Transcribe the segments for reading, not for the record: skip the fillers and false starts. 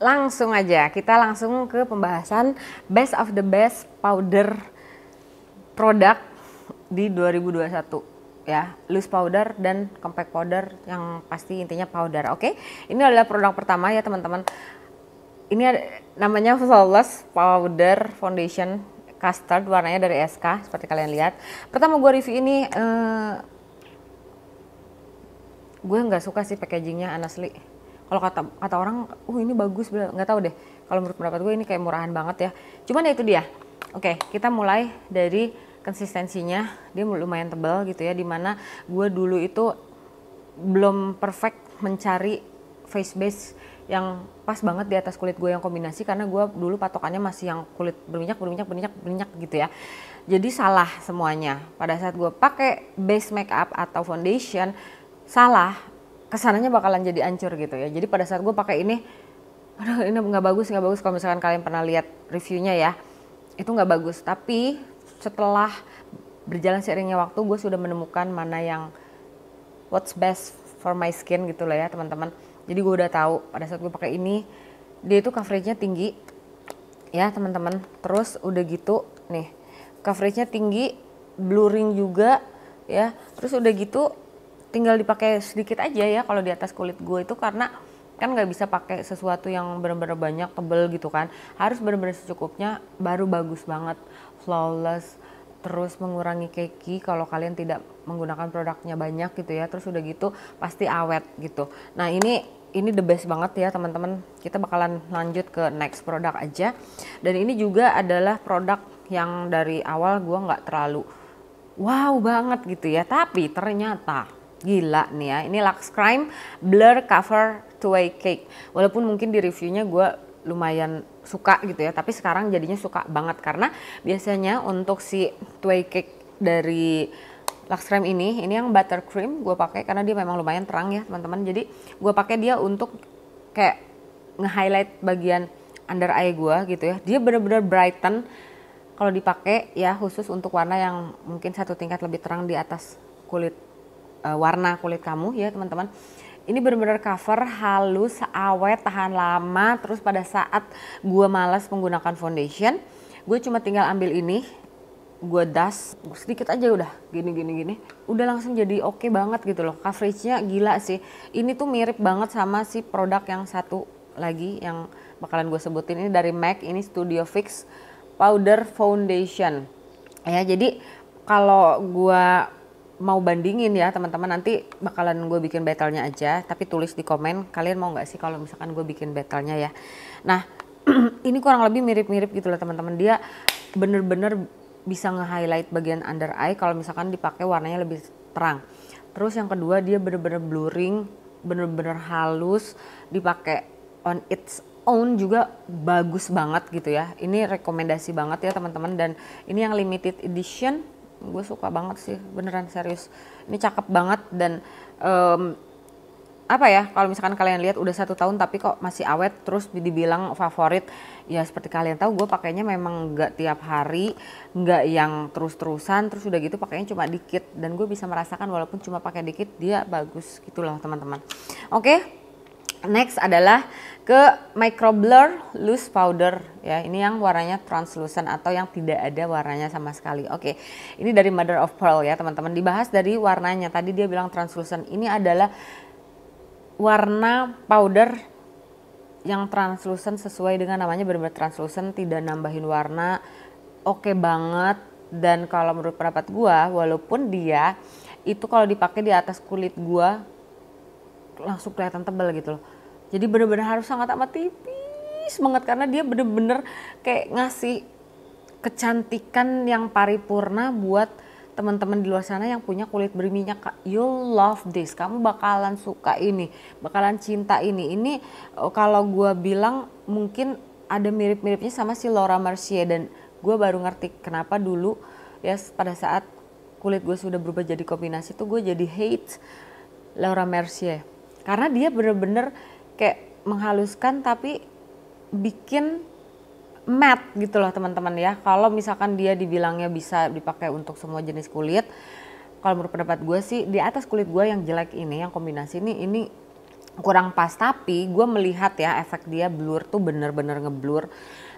langsung aja kita langsung ke pembahasan best of the best powder produk di 2021 ya, loose powder dan compact powder, yang pasti intinya powder. Oke. Ini adalah produk pertama ya teman-teman. Ini namanya Flawless Powder Foundation Custard, warnanya dari SK seperti kalian lihat. Pertama gue review ini, gue nggak suka sih packagingnya honestly. Kalau kata orang, ini bagus, nggak tahu deh. Kalau menurut pendapat gue ini kayak murahan banget ya. Cuman ya itu dia. Oke, kita mulai dari konsistensinya. Dia lumayan tebal gitu ya. Dimana gue dulu itu belum perfect mencari face base yang pas banget di atas kulit gue yang kombinasi, karena gue dulu patokannya masih yang kulit berminyak gitu ya. Jadi salah semuanya. Pada saat gue pakai base makeup atau foundation, salah, kesananya bakalan jadi ancur gitu ya. Jadi pada saat gue pakai ini, aduh ini nggak bagus. Kalau misalkan kalian pernah lihat reviewnya ya, itu nggak bagus. Tapi setelah berjalan seiringnya waktu, gue sudah menemukan mana yang what's best for my skin gitu lah ya teman-teman. Jadi gue udah tahu pada saat gue pakai ini, dia itu coveragenya tinggi ya teman-teman. Terus udah gitu nih, coveragenya tinggi, blurring juga ya. Terus udah gitu tinggal dipakai sedikit aja ya kalau di atas kulit gue itu, karena kan nggak bisa pakai sesuatu yang benar-benar banyak tebel gitu kan. Harus benar-benar secukupnya, baru bagus banget, flawless. Terus mengurangi cakey kalau kalian tidak menggunakan produknya banyak gitu ya. Terus udah gitu pasti awet gitu. Nah ini the best banget ya teman-teman. Kita bakalan lanjut ke next produk aja. Dan ini juga adalah produk yang dari awal gue nggak terlalu wow banget gitu ya. Tapi ternyata gila nih ya. Ini Lux Crime Blur Cover Two-Way Cake. Walaupun mungkin di reviewnya gue lumayan suka gitu ya, tapi sekarang jadinya suka banget, karena biasanya untuk si Two-Way Cake dari Lux Crime ini yang buttercream gue pakai karena dia memang lumayan terang ya teman-teman. Jadi gue pakai dia untuk kayak nge-highlight bagian under eye gue gitu ya. Dia benar-benar brighten kalau dipakai ya, khusus untuk warna yang mungkin satu tingkat lebih terang di atas kulit, warna kulit kamu ya teman-teman. Ini benar-benar cover, halus, awet, tahan lama. Terus pada saat gue malas menggunakan foundation, gue cuma tinggal ambil ini, gue dust sedikit aja udah gini. Udah langsung jadi oke banget gitu loh. Coveragenya gila sih. Ini tuh mirip banget sama si produk yang satu lagi yang bakalan gue sebutin. Ini dari MAC, ini Studio Fix Powder Foundation. Ya, jadi kalau gue mau bandingin ya teman-teman, nanti bakalan gue bikin battle-nya aja, tapi tulis di komen kalian mau nggak sih kalau misalkan gue bikin battle-nya ya. Nah ini kurang lebih mirip-mirip gitu loh teman-teman. Dia bener-bener bisa nge-highlight bagian under eye kalau misalkan dipakai warnanya lebih terang. Terus yang kedua, dia bener-bener blurring, bener-bener halus, dipakai on its own juga bagus banget gitu ya. Ini rekomendasi banget ya teman-teman. Dan ini yang limited edition, gue suka banget sih, beneran serius. Ini cakep banget. Dan apa ya, kalau misalkan kalian lihat udah 1 tahun tapi kok masih awet, terus dibilang favorit, ya seperti kalian tahu gue pakainya memang nggak tiap hari, nggak yang terus-terusan. Terus udah gitu pakainya cuma dikit, dan gue bisa merasakan walaupun cuma pakai dikit dia bagus gitu loh teman-teman. Oke, next adalah ke Micro Blur Loose Powder ya. Ini yang warnanya translucent atau yang tidak ada warnanya sama sekali. Oke, ini dari Mother of Pearl ya teman-teman. Dibahas dari warnanya, tadi dia bilang translucent. Ini adalah warna powder yang translucent, sesuai dengan namanya, benar-benar translucent, tidak nambahin warna. Oke banget. Dan kalau menurut pendapat gua, walaupun dia itu kalau dipakai di atas kulit gua langsung kelihatan tebal gitu loh. Jadi benar-benar harus sangat amat tipis banget, karena dia benar-benar kayak ngasih kecantikan yang paripurna buat teman-teman di luar sana yang punya kulit berminyak. You'll love this, kamu bakalan suka ini, bakalan cinta ini. Ini kalau gue bilang mungkin ada mirip-miripnya sama si Laura Mercier, dan gue baru ngerti kenapa dulu ya pada saat kulit gue sudah berubah jadi kombinasi tuh gue jadi hate Laura Mercier, karena dia bener-bener kayak menghaluskan tapi bikin matte gitu loh teman-teman ya. Kalau misalkan dia dibilangnya bisa dipakai untuk semua jenis kulit, kalau menurut pendapat gue sih di atas kulit gue yang jelek ini, yang kombinasi ini kurang pas, tapi gue melihat ya efek dia blur tuh bener-bener ngeblur.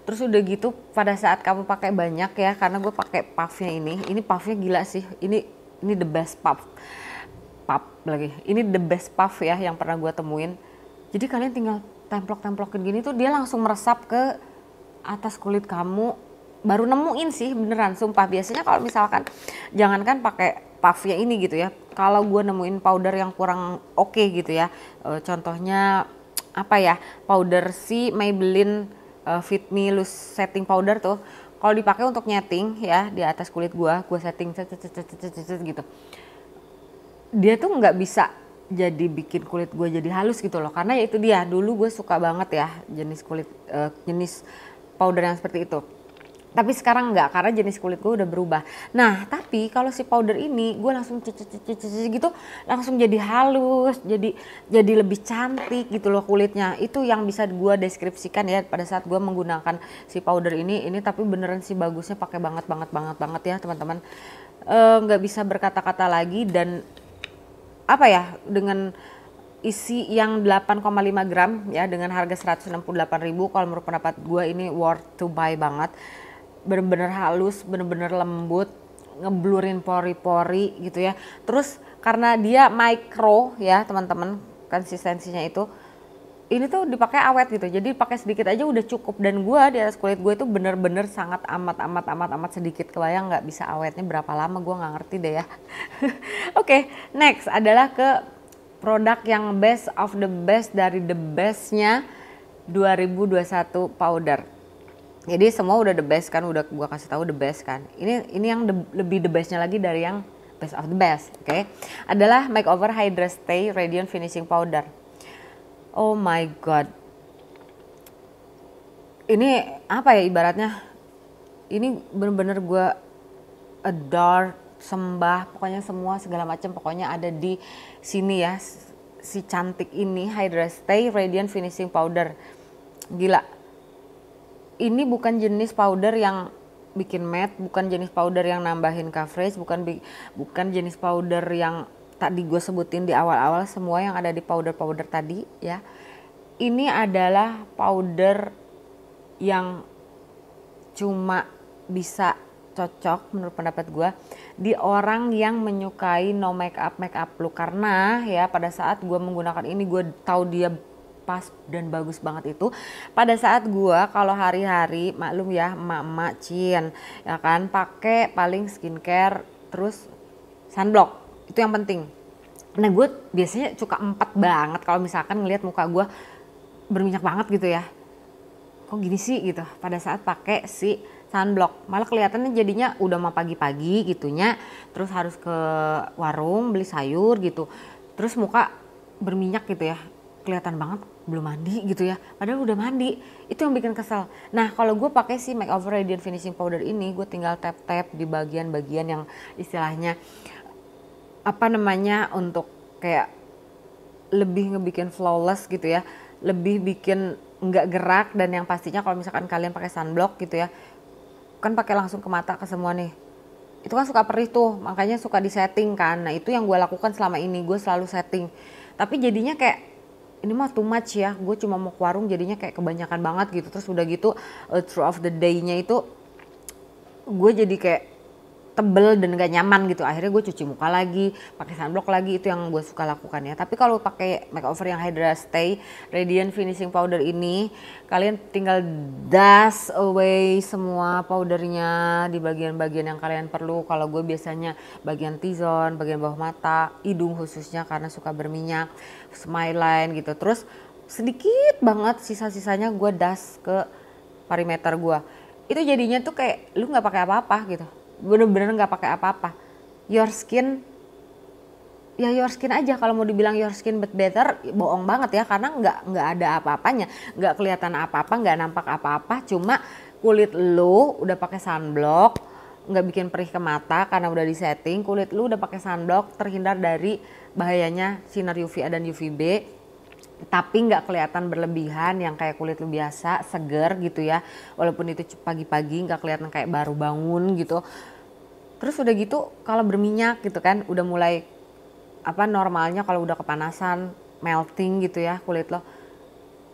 Terus udah gitu pada saat kamu pakai banyak ya, karena gue pakai puffnya ini puffnya gila sih, ini the best puff lagi, ini the best puff ya yang pernah gue temuin. Jadi kalian tinggal templok-templokin gini tuh dia langsung meresap ke atas kulit kamu. Baru nemuin sih beneran, sumpah. Biasanya kalau misalkan jangankan pakai puffnya ini gitu ya, kalau gue nemuin powder yang kurang oke gitu ya, contohnya apa ya, powder si Maybelline Fit Me Loose Setting Powder tuh, kalau dipakai untuk nyeting ya di atas kulit gue setting gitu, dia tuh nggak bisa jadi bikin kulit gue jadi halus gitu loh. Karena ya itu dia, dulu gue suka banget ya jenis kulit jenis powder yang seperti itu. Tapi sekarang enggak, karena jenis kulit gue udah berubah. Nah, tapi kalau si powder ini gue langsung gitu, langsung jadi halus, jadi lebih cantik gitu loh kulitnya. Itu yang bisa gue deskripsikan ya pada saat gue menggunakan si powder ini tapi beneran sih bagusnya, pakai banget ya teman-teman. Nggak bisa berkata-kata lagi, dan apa ya, dengan isi yang 8,5 gram ya dengan harga 168.000, kalau menurut pendapat gue ini worth to buy banget. Bener-bener halus, bener-bener lembut, ngeblurin pori-pori gitu ya. Terus karena dia micro ya teman-teman, konsistensinya itu, ini tuh dipakai awet gitu, jadi pakai sedikit aja udah cukup. Dan gue di atas kulit gue itu bener-bener sangat amat sedikit. Kebayang nggak bisa awetnya berapa lama, gue nggak ngerti deh ya. Oke, next adalah ke produk yang best of the best dari the bestnya 2021 powder. Jadi semua udah the best kan, udah gua kasih tahu the best kan. Ini yang lebih the bestnya lagi dari yang best of the best, oke? Adalah Makeover Hydra Stay Radiant Finishing Powder. Oh my god. Ini apa ya ibaratnya? Ini bener-bener gua adore, sembah, pokoknya semua segala macam pokoknya ada di sini ya. Si cantik ini Hydra Stay Radiant Finishing Powder. Gila. Ini bukan jenis powder yang bikin matte, bukan jenis powder yang nambahin coverage, bukan jenis powder yang tadi gue sebutin di awal-awal, semua yang ada di powder-powder tadi ya. Ini adalah powder yang cuma bisa cocok menurut pendapat gue di orang yang menyukai no make up look. Karena ya pada saat gue menggunakan ini, gue tahu dia pas dan bagus banget itu pada saat gua kalau hari-hari, maklum ya emak-emak Cien ya kan, pakai paling skincare terus sunblock, itu yang penting. Nah gue biasanya suka empat banget kalau misalkan ngelihat muka gue berminyak banget gitu ya, kok gini sih gitu pada saat pakai si sunblock. Malah kelihatannya jadinya udah mau pagi-pagi gitunya, terus harus ke warung beli sayur gitu, terus muka berminyak gitu ya, kelihatan banget belum mandi gitu ya, padahal udah mandi. Itu yang bikin kesel. Nah kalau gue pakai si Makeover Radiant Finishing Powder ini, gue tinggal tap-tap di bagian-bagian yang istilahnya apa namanya, untuk kayak lebih ngebikin flawless gitu ya, lebih bikin nggak gerak. Dan yang pastinya kalau misalkan kalian pakai sunblock gitu ya, kan pakai langsung ke mata ke semua nih, itu kan suka perih tuh, makanya suka disetting kan. Nah itu yang gue lakukan selama ini, gue selalu setting. Tapi jadinya kayak ini mah too much ya, gue cuma mau ke warung jadinya kayak kebanyakan banget gitu. Terus udah gitu throughout the day-nya itu gue jadi kayak tebel dan gak nyaman gitu. Akhirnya gue cuci muka lagi, pakai sunblock lagi, itu yang gue suka lakukan ya. Tapi kalau pakai makeover yang Hydra Stay Radiant Finishing Powder ini, kalian tinggal dust away semua powdernya di bagian-bagian yang kalian perlu. Kalau gue biasanya bagian T-zone, bagian bawah mata, hidung khususnya karena suka berminyak, smile line gitu. Terus sedikit banget sisa-sisanya gue dust ke perimeter gue. Itu jadinya tuh kayak lu gak pakai apa-apa gitu. Bener-bener gak pakai apa-apa. Your skin, ya your skin aja. Kalau mau dibilang your skin but better, bohong banget ya. Karena nggak ada apa-apanya, nggak kelihatan apa-apa, nggak nampak apa-apa. Cuma kulit lu udah pakai sunblock, nggak bikin perih ke mata karena udah disetting. Kulit lu udah pakai sunblock, terhindar dari bahayanya sinar UVA dan UVB. Tapi nggak kelihatan berlebihan yang kayak kulit lu biasa, seger gitu ya. Walaupun itu pagi-pagi nggak kelihatan kayak baru bangun gitu. Terus udah gitu kalau berminyak gitu kan, udah mulai apa normalnya kalau udah kepanasan melting gitu ya kulit lo,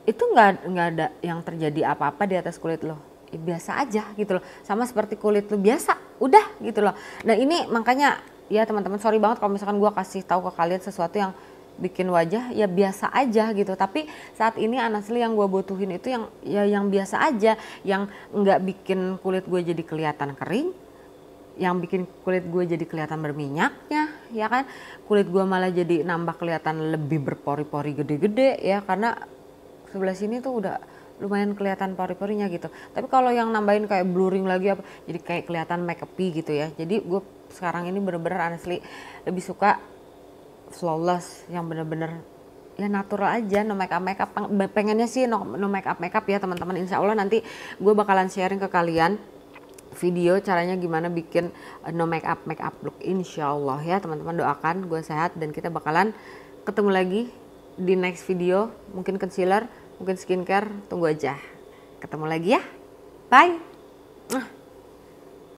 itu nggak ada yang terjadi apa-apa di atas kulit lo. Ya, biasa aja gitu loh, sama seperti kulit lo biasa, udah gitu loh. Nah ini makanya ya teman-teman, sorry banget kalau misalkan gue kasih tahu ke kalian sesuatu yang bikin wajah ya biasa aja gitu. Tapi saat ini honestly yang gue butuhin itu yang ya yang biasa aja, yang nggak bikin kulit gue jadi kelihatan kering, yang bikin kulit gue jadi kelihatan berminyaknya, ya kan, kulit gue malah jadi nambah kelihatan lebih berpori-pori gede-gede ya, karena sebelah sini tuh udah lumayan kelihatan pori-porinya gitu. Tapi kalau yang nambahin kayak blurring lagi apa, jadi kayak kelihatan make up-y gitu ya. Jadi gue sekarang ini bener-bener honestly lebih suka flawless, yang bener-bener ya natural aja, no make up. Pengennya sih no make up ya teman-teman. Insya Allah nanti gue bakalan sharing ke kalian video caranya gimana bikin no make up look, insya Allah ya teman-teman. Doakan gue sehat dan kita bakalan ketemu lagi di next video, mungkin concealer, mungkin skincare, tunggu aja. Ketemu lagi ya, bye.